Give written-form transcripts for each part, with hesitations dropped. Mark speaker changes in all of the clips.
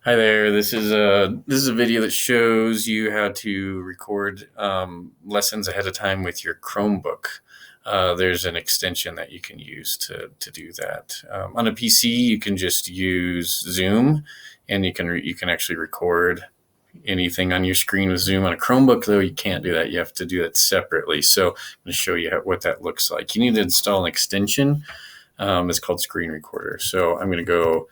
Speaker 1: Hi there. This is a video that shows you how to record lessons ahead of time with your Chromebook. There's an extension that you can use to do that. On a PC, you can just use Zoom, and you can actually record anything on your screen with Zoom. On a Chromebook, though, you can't do that. You have to do that separately. So I'm going to show you what that looks like. You need to install an extension. It's called Screen Recorder. So I'm going to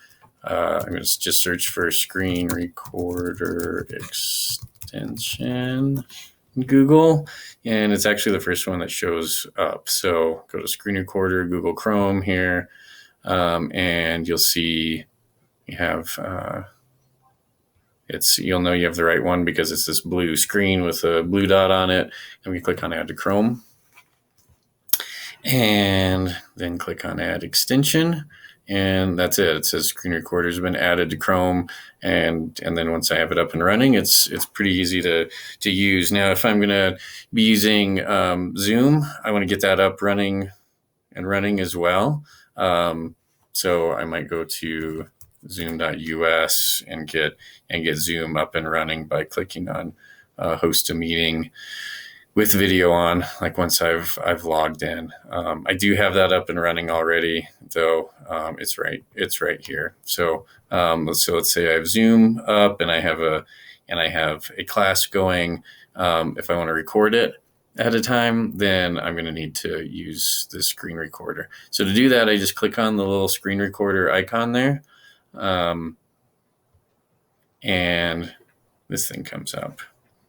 Speaker 1: just search for Screen Recorder extension in Google, and it's actually the first one that shows up. So go to Screen Recorder, Google Chrome here, and you'll see you have you'll know you have the right one because it's this blue screen with a blue dot on it. And we click on Add to Chrome, and then click on Add Extension. And that's it. It says Screen Recorder has been added to Chrome, and then once I have it up and running, it's pretty easy to use. Now, if I'm going to be using Zoom, I want to get that up running as well. So I might go to zoom.us and get Zoom up and running by clicking on host a meeting with video on, like once I've logged in. I do have that up and running already, though. It's right here. So let's say I have Zoom up and I have a class going. If I want to record it at a time, then I'm going to need to use this screen recorder. So to do that, I just click on the little screen recorder icon there, and this thing comes up.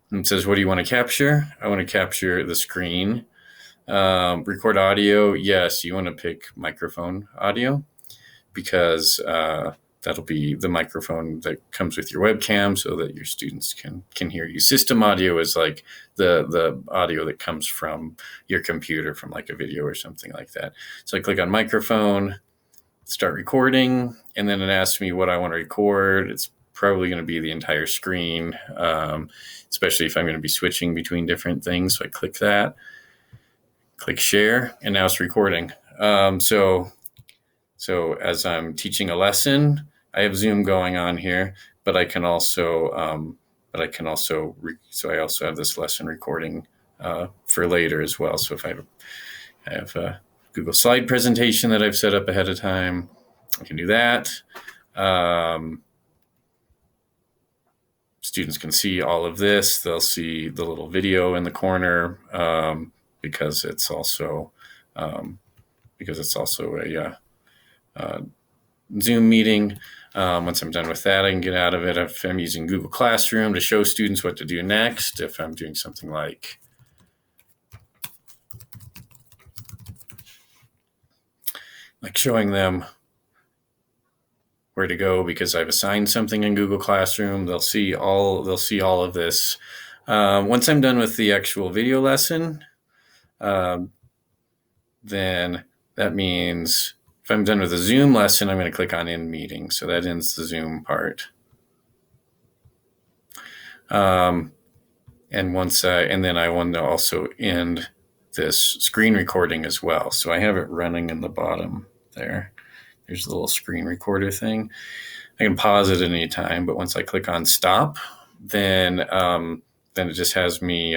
Speaker 1: And it says, what do you want to capture? I want to capture the screen. Record audio. Yes, you want to pick microphone audio because that'll be the microphone that comes with your webcam so that your students can hear you. System audio is like the audio that comes from your computer from like a video or something like that. So I click on microphone, start recording, and then it asks me what I want to record. It's probably going to be the entire screen, especially if I'm going to be switching between different things. So I click that, click share, and now it's recording. So as I'm teaching a lesson, I have Zoom going on here, but I also have this lesson recording for later as well. So if I have a Google slide presentation that I've set up ahead of time, I can do that. Students can see all of this. They'll see the little video in the corner because it's also a Zoom meeting. Once I'm done with that, I can get out of it. If I'm using Google Classroom to show students what to do next, if I'm doing something like showing them where to go because I've assigned something in Google Classroom, they'll see all of this. Once I'm done with the actual video lesson, then that means if I'm done with the Zoom lesson, I'm going to click on End Meeting. So that ends the Zoom part. And then I want to also end this screen recording as well. So I have it running in the bottom there. There's the little screen recorder thing. I can pause it at any time, but once I click on stop, then it just has me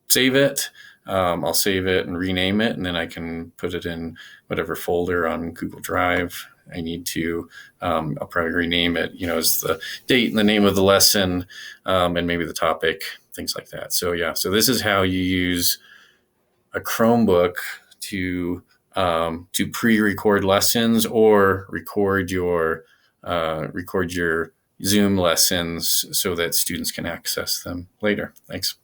Speaker 1: save it. I'll save it and rename it, and then I can put it in whatever folder on Google Drive I need to. I'll probably rename it, as the date and the name of the lesson, and maybe the topic, things like that. So yeah, so this is how you use a Chromebook to pre-record lessons or record your Zoom lessons so that students can access them later. Thanks.